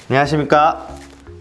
안녕하십니까.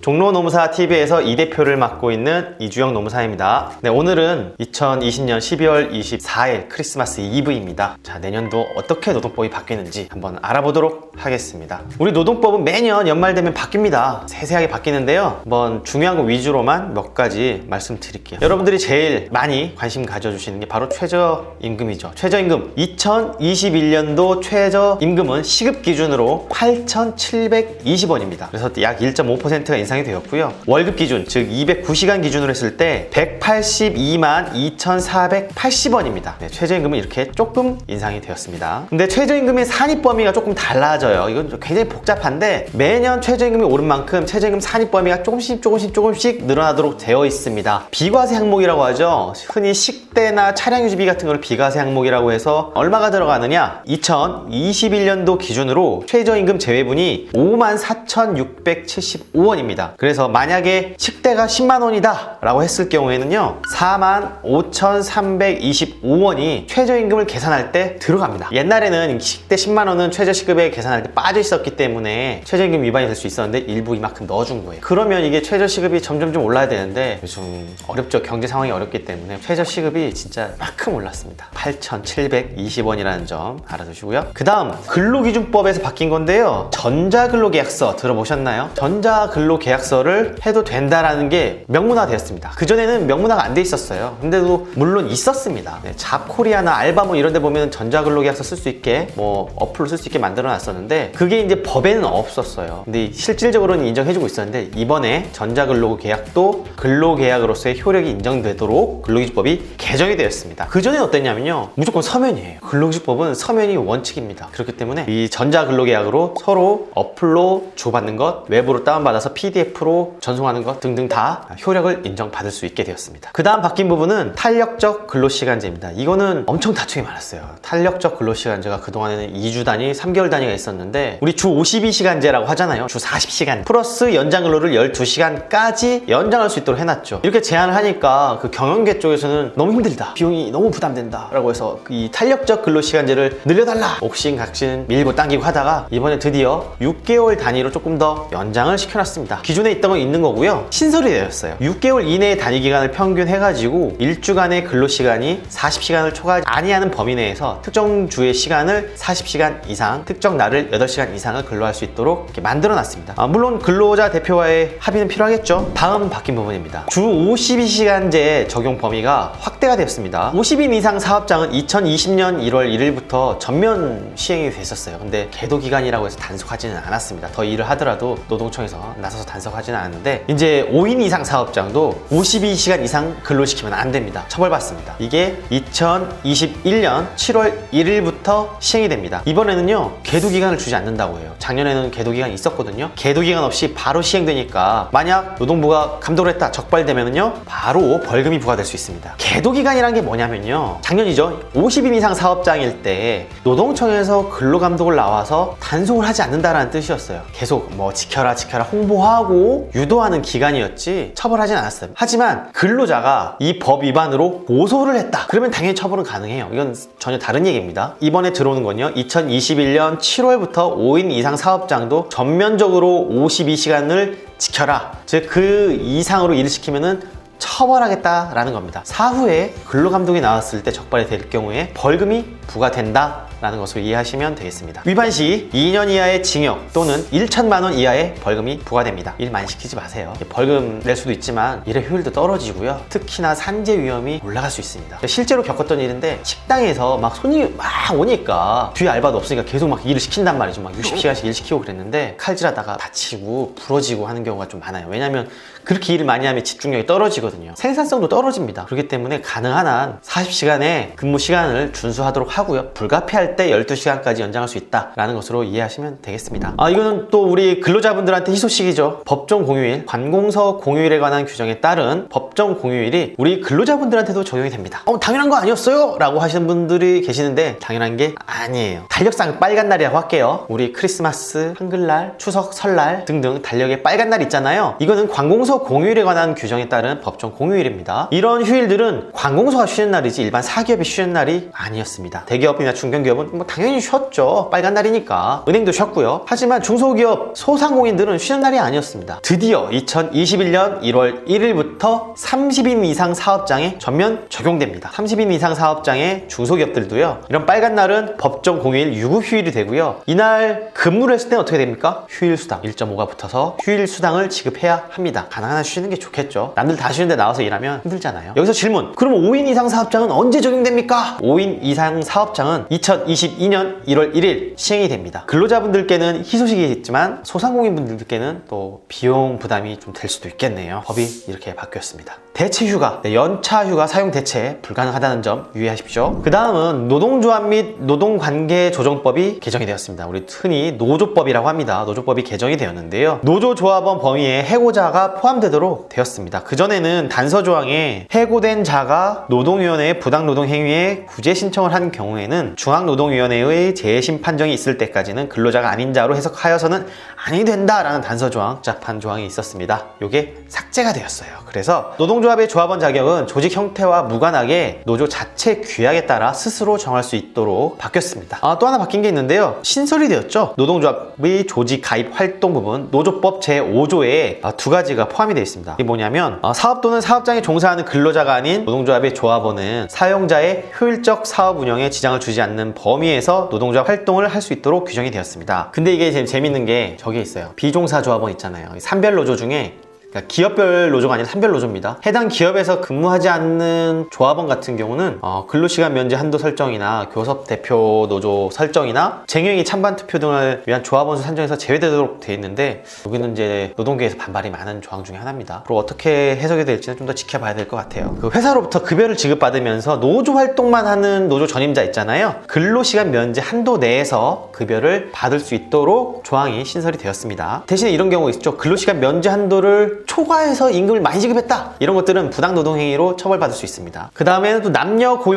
종로노무사 TV에서 이 대표를 맡고 있는 이주영 노무사입니다. 네, 오늘은 2020년 12월 24일 크리스마스 이브입니다. 자, 내년도 어떻게 노동법이 바뀌는지 한번 알아보도록 하겠습니다. 우리 노동법은 매년 연말 되면 바뀝니다. 세세하게 바뀌는데요. 한번 중요한 거 위주로만 몇 가지 말씀드릴게요. 여러분들이 제일 많이 관심 가져주시는 게 바로 최저임금이죠. 최저임금 2021년도 최저임금은 시급 기준으로 8,720원입니다. 그래서 약 1.5%가 인상이 되었고요. 월급 기준, 즉 209시간 기준으로 했을 때 182만 2,480원입니다. 네, 최저임금은 이렇게 조금 인상이 되었습니다. 근데 최저임금의 산입 범위가 조금 달라져요. 이건 굉장히 복잡한데 매년 최저임금이 오른 만큼 최저임금 산입 범위가 조금씩 늘어나도록 되어 있습니다. 비과세 항목이라고 하죠. 흔히 식대나 차량 유지비 같은 걸 비과세 항목이라고 해서 얼마가 들어가느냐? 2021년도 기준으로 최저임금 제외분이 54,675원입니다. 그래서 만약에 식대가 10만 원이다 라고 했을 경우에는요 45,325원이 최저임금을 계산할 때 들어갑니다. 옛날에는 식대 10만 원은 최저시급에 계산할 때 빠져 있었기 때문에 최저임금 위반이 될 수 있었는데 일부 이만큼 넣어준 거예요. 그러면 이게 최저시급이 점점 올라야 되는데 요즘 어렵죠. 경제 상황이 어렵기 때문에 최저시급이 진짜 만큼 올랐습니다. 8,720원이라는 점 알아두시고요. 그 다음 근로기준법에서 바뀐 건데요, 전자근로계약서 들어보셨나요? 전자근로계약서를 해도 된다라는 게 명문화되었습니다. 그전에는 명문화가 안 돼 있었어요. 근데도 물론 있었습니다. 네, 잡코리아나 알바몬 이런 데 보면 전자근로계약서 쓸 수 있게 어플로 쓸 수 있게 만들어 놨었는데 그게 이제 법에는 없었어요. 근데 실질적으로는 인정해주고 있었는데 이번에 전자근로계약도 근로계약으로서의 효력이 인정되도록 근로기준법이 개정이 되었습니다. 그전에는 어땠냐면요, 무조건 서면이에요. 근로기준법은 서면이 원칙입니다. 그렇기 때문에 이 전자근로계약으로 서로 어플로 주고받는 것, 외부로 다운받아서 PDF로 전송하는 것 등등 다 효력을 인정받을 수 있게 되었습니다. 그 다음 바뀐 부분은 탄력적 근로시간제입니다. 이거는 엄청 다툼이 많았어요. 탄력적 근로시간제가 그동안에는 2주 단위, 3개월 단위가 있었는데 우리 주 52시간제라고 하잖아요. 주 40시간 플러스 연장근로를 12시간까지 연장할 수 있도록 해놨죠. 이렇게 제한을 하니까 그 경영계 쪽에서는 너무 힘들다, 비용이 너무 부담된다 라고 해서 이 탄력적 근로시간제를 늘려달라 옥신각신 밀고 당기고 하다가 이번에 드디어 6개월 단위로 조금 더 연장을 시켜놨습니다. 기존에 있던 건 있는 거고요, 신설이 되었어요. 6개월 이내의 단위 기간을 평균 해가지고 1주간의 근로시간이 40시간을 초과하지 아니하는 범위 내에서 특정 주의 시간을 40시간 이상, 특정 날을 8시간 이상을 근로할 수 있도록 이렇게 만들어놨습니다. 물론 근로자 대표와의 합의는 필요하겠죠. 다음 바뀐 부분입니다. 주 52시간제 적용 범위가 확대가 되었습니다. 50인 이상 사업장은 2020년 1월 1일부터 전면 시행이 됐었어요. 근데 계도기간이라고 해서 단속하지는 않았습니다. 더 일을 하더라도 노동청에서 나서서 단속하지는 않았는데 이제 5인 이상 사업장도 52시간 이상 근로시키면 안 됩니다. 처벌받습니다. 이게 2021년 7월 1일부터 시행이 됩니다. 이번에는요 계도기간을 주지 않는다고 해요. 작년에는 계도기간이 있었거든요. 계도기간 없이 바로 시행되니까 만약 노동부가 감독을 했다 적발되면은요 바로 벌금이 부과될 수 있습니다. 계도기간이란 게 뭐냐면요, 작년이죠, 50인 이상 사업장일 때 노동청에서 근로감독을 나와서 단속을 하지 않는다라는 뜻이었어요. 계속 지켜라 홍보하고 유도하는 기간이었지 처벌하진 않았어요. 하지만 근로자가 이 법 위반으로 고소를 했다 그러면 당연히 처벌은 가능해요. 이건 전혀 다른 얘기입니다. 이번에 들어오는 건요, 2021년 7월부터 5인 이상 사업장도 전면적으로 52시간을 지켜라, 즉 그 이상으로 일을 시키면은 처벌하겠다라는 겁니다. 사후에 근로감독이 나왔을 때 적발이 될 경우에 벌금이 부과된다 라는 것으로 이해하시면 되겠습니다. 위반 시 2년 이하의 징역 또는 1천만 원 이하의 벌금이 부과됩니다. 일 많이 시키지 마세요. 벌금 낼 수도 있지만 일의 효율도 떨어지고요, 특히나 산재 위험이 올라갈 수 있습니다. 실제로 겪었던 일인데 식당에서 막 손님이 막 오니까 뒤에 알바도 없으니까 계속 막 일을 시킨단 말이죠. 막 60시간씩 일 시키고 그랬는데 칼질하다가 다치고 부러지고 하는 경우가 좀 많아요. 왜냐면 그렇게 일을 많이 하면 집중력이 떨어지거든요. 생산성도 떨어집니다. 그렇기 때문에 가능한 한 40시간의 근무 시간을 준수하도록 하고요, 불가피할 때 12시간까지 연장할 수 있다라는 것으로 이해하시면 되겠습니다. 이거는 또 우리 근로자분들한테 희소식이죠. 법정 공휴일, 관공서 공휴일에 관한 규정에 따른 법정 공휴일이 우리 근로자분들한테도 적용이 됩니다. 당연한 거 아니었어요? 라고 하시는 분들이 계시는데 당연한 게 아니에요. 달력상 빨간 날이라고 할게요. 우리 크리스마스, 한글날, 추석, 설날 등등 달력에 빨간 날 있잖아요. 이거는 관공서 공휴일에 관한 규정에 따른 법정 공휴일입니다. 이런 휴일들은 관공서가 쉬는 날이지 일반 사기업이 쉬는 날이 아니었습니다. 대기업이나 중견기업은 중소기업은 뭐 당연히 쉬었죠. 빨간 날이니까. 은행도 쉬었고요. 하지만 중소기업, 소상공인들은 쉬는 날이 아니었습니다. 드디어 2021년 1월 1일부터 30인 이상 사업장에 전면 적용됩니다. 30인 이상 사업장의 중소기업들도요. 이런 빨간 날은 법정 공휴일 유급 휴일이 되고요. 이날 근무를 했을 때는 어떻게 됩니까? 휴일수당 1.5가 붙어서 휴일수당을 지급해야 합니다. 가능한 한 쉬는 게 좋겠죠. 남들 다 쉬는데 나와서 일하면 힘들잖아요. 여기서 질문. 그럼 5인 이상 사업장은 언제 적용됩니까? 5인 이상 사업장은 2022년 1월 1일 시행이 됩니다. 근로자분들께는 희소식이겠지만 소상공인분들께는 또 비용 부담이 좀 될 수도 있겠네요. 법이 이렇게 바뀌었습니다. 대체휴가, 연차휴가 사용 대체 불가능하다는 점 유의하십시오. 그 다음은 노동조합 및 노동관계조정법이 개정이 되었습니다. 우리 흔히 노조법이라고 합니다. 노조법이 개정이 되었는데요. 노조조합원 범위에 해고자가 포함되도록 되었습니다. 그전에는 단서조항에 해고된 자가 노동위원회에 부당노동행위에 구제 신청을 한 경우에는 중앙노동위원회의 재심 판정이 있을 때까지는 근로자가 아닌 자로 해석하여서는 아니 된다라는 단서조항, 복잡한 조항이 있었습니다. 요게 삭제가 되었어요. 그래서 노동조합의 조합원 자격은 조직 형태와 무관하게 노조 자체 규약에 따라 스스로 정할 수 있도록 바뀌었습니다. 또 하나 바뀐 게 있는데요. 신설이 되었죠. 노동조합의 조직 가입 활동 부분 노조법 제5조에 두 가지가 포함이 되어 있습니다. 이게 뭐냐면 사업 또는 사업장에 종사하는 근로자가 아닌 노동조합의 조합원은 사용자의 효율적 사업 운영에 지장을 주지 않는 범위에서 노동조합 활동을 할 수 있도록 규정이 되었습니다. 근데 이게 재밌는 게 저게 있어요. 비종사 조합원 있잖아요. 산별 노조 중에 그러니까 기업별 노조가 아니라 산별 노조입니다. 해당 기업에서 근무하지 않는 조합원 같은 경우는 근로시간 면제 한도 설정이나 교섭 대표 노조 설정이나 쟁행위 찬반 투표 등을 위한 조합원 수 산정에서 제외되도록 되어 있는데 여기는 이제 노동계에서 반발이 많은 조항 중에 하나입니다. 그리고 어떻게 해석이 될지는 좀 더 지켜봐야 될 것 같아요. 그 회사로부터 급여를 지급받으면서 노조 활동만 하는 노조 전임자 있잖아요. 근로시간 면제 한도 내에서 급여를 받을 수 있도록 조항이 신설이 되었습니다. 대신에 이런 경우 있죠. 근로시간 면제 한도를 초과해서 임금을 많이 지급했다. 이런 것들은 부당노동행위로 처벌받을 수 있습니다. 그 다음에는 또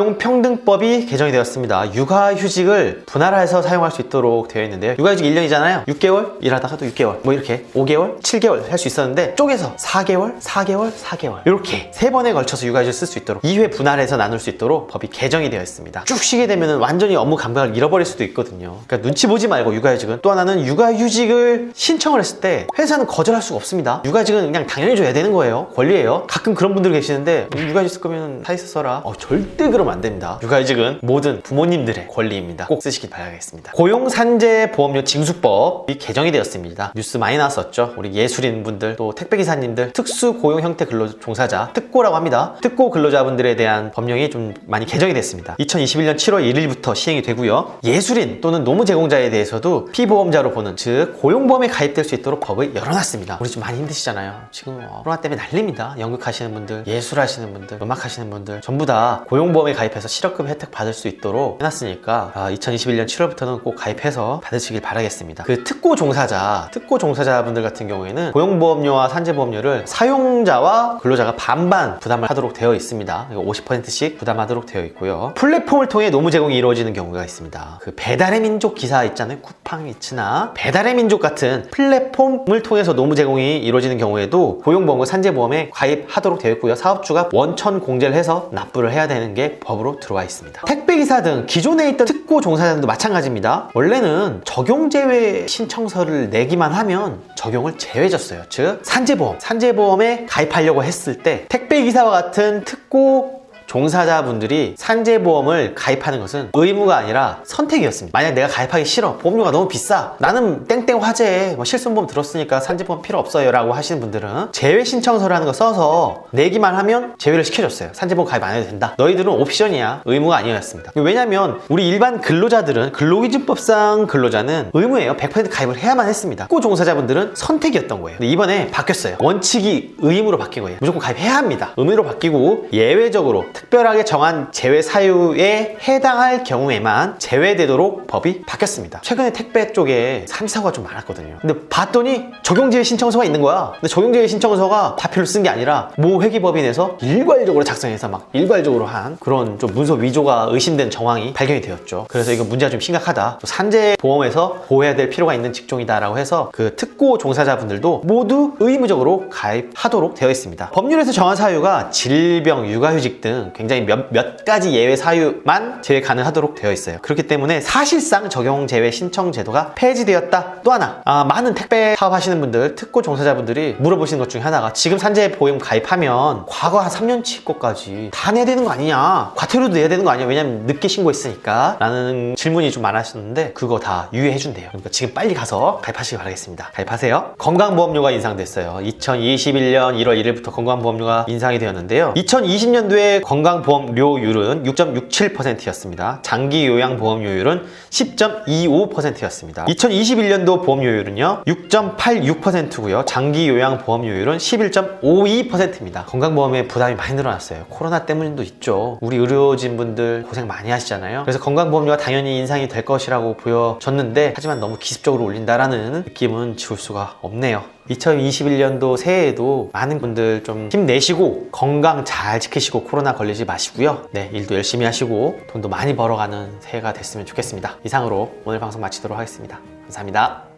남녀고용평등법이 개정이 되었습니다. 육아휴직을 분할해서 사용할 수 있도록 되어 있는데요. 육아휴직 1년이잖아요. 6개월 일하다가 또 6개월 뭐 이렇게 5개월, 7개월 할 수 있었는데 쪼개서 4개월, 4개월, 4개월 이렇게 3번에 걸쳐서 육아휴직을 쓸 수 있도록 2회 분할해서 나눌 수 있도록 법이 개정이 되어 있습니다. 쭉 쉬게 되면 완전히 업무 감각을 잃어버릴 수도 있거든요. 그러니까 눈치 보지 말고 육아휴직은. 또 하나는 육아휴직을 신청을 했을 때 회사는 거절할 수가 없습니다. 육아휴직은 그냥 당연히 줘야 되는 거예요. 권리예요. 가끔 그런 분들 계시는데 육아휴직 쓸 거면 다 있어라. 절대 그러면 안 됩니다. 육아휴직은 모든 부모님들의 권리입니다. 꼭 쓰시길 바라겠습니다. 고용산재보험료 징수법이 개정이 되었습니다. 뉴스 많이 나왔었죠. 우리 예술인 분들, 또 택배기사님들, 특수고용 형태 근로종사자, 특고라고 합니다. 특고 근로자분들에 대한 법령이 좀 많이 개정이 됐습니다. 2021년 7월 1일부터 시행이 되고요. 예술인 또는 노무 제공자에 대해서도 피보험자로 보는, 즉 고용보험에 가입될 수 있도록 법을 열어놨습니다. 우리 좀 많이 힘드시잖아요. 지금 코로나 때문에 난립니다. 연극 하시는 분들, 예술 하시는 분들, 음악 하시는 분들 전부 다 고용보험에 가입해서 실업급 혜택 받을 수 있도록 해놨으니까 2021년 7월부터는 꼭 가입해서 받으시길 바라겠습니다. 그 특고 종사자분들 같은 경우에는 고용보험료와 산재보험료를 사용자와 근로자가 반반 부담을 하도록 되어 있습니다. 50%씩 부담하도록 되어 있고요. 플랫폼을 통해 노무 제공이 이루어지는 경우가 있습니다. 그 배달의 민족 기사 있잖아요. 쿠팡이츠나 배달의 민족 같은 플랫폼을 통해서 노무 제공이 이루어지는 경우에도 고용보험과 산재보험에 가입하도록 되어 있고요. 사업주가 원천 공제를 해서 납부를 해야 되는 게 법으로 들어와 있습니다. 택배기사 등 기존에 있던 특고 종사자들도 마찬가지입니다. 원래는 적용제외 신청서를 내기만 하면 적용을 제외해줬어요. 즉 산재보험에 가입하려고 했을 때 택배기사와 같은 특고 종사자분들이 산재보험을 가입하는 것은 의무가 아니라 선택이었습니다. 만약 내가 가입하기 싫어, 보험료가 너무 비싸, 나는 땡땡 화재에 실손보험 들었으니까 산재보험 필요 없어요 라고 하시는 분들은 제외 신청서라는 거 써서 내기만 하면 제외를 시켜줬어요. 산재보험 가입 안 해도 된다. 너희들은 옵션이야, 의무가 아니었습니다. 왜냐면 우리 일반 근로자들은 근로기준법상 근로자는 의무예요. 100% 가입을 해야만 했습니다. 특고 종사자분들은 선택이었던 거예요. 근데 이번에 바뀌었어요. 원칙이 의무로 바뀐 거예요. 무조건 가입해야 합니다. 의무로 바뀌고 예외적으로 특별하게 정한 제외 사유에 해당할 경우에만 제외되도록 법이 바뀌었습니다. 최근에 택배 쪽에 산사고가 좀 많았거든요. 근데 봤더니 적용제외 신청서가 있는 거야. 근데 적용제외 신청서가 다 필요 쓴 게 아니라 모 회계법인에서 일괄적으로 작성해서 막 일괄적으로 한 그런 좀 문서 위조가 의심된 정황이 발견이 되었죠. 그래서 이거 문제가 좀 심각하다. 또 산재보험에서 보호해야 될 필요가 있는 직종이다라고 해서 그 특고 종사자분들도 모두 의무적으로 가입하도록 되어 있습니다. 법률에서 정한 사유가 질병, 육아휴직 등 굉장히 몇 가지 예외 사유만 제외 가능하도록 되어 있어요. 그렇기 때문에 사실상 적용 제외 신청 제도가 폐지되었다. 또 하나, 많은 택배 사업 하시는 분들, 특고 종사자분들이 물어보시는 것 중에 하나가 지금 산재보험 가입하면 과거 한 3년치 거까지 다 내야 되는 거 아니냐, 과태료도 내야 되는 거 아니냐, 왜냐면 늦게 신고했으니까 라는 질문이 좀 많으셨는데 그거 다 유예해준대요. 그러니까 지금 빨리 가서 가입하시기 바라겠습니다. 가입하세요. 건강보험료가 인상됐어요. 2021년 1월 1일부터 건강보험료가 인상이 되었는데요. 2020년도에 건강보험료율은 6.67%였습니다. 장기요양보험료율은 10.25%였습니다. 2021년도 보험료율은요 6.86%고요. 장기요양보험료율은 11.52%입니다. 건강보험에 부담이 많이 늘어났어요. 코로나 때문도 있죠. 우리 의료진분들 고생 많이 하시잖아요. 그래서 건강보험료가 당연히 인상이 될 것이라고 보여졌는데, 하지만 너무 기습적으로 올린다라는 느낌은 지울 수가 없네요. 2021년도 새해에도 많은 분들 좀 힘내시고 건강 잘 지키시고 코로나 걸리지 마시고요. 네, 일도 열심히 하시고 돈도 많이 벌어가는 새해가 됐으면 좋겠습니다. 이상으로 오늘 방송 마치도록 하겠습니다. 감사합니다.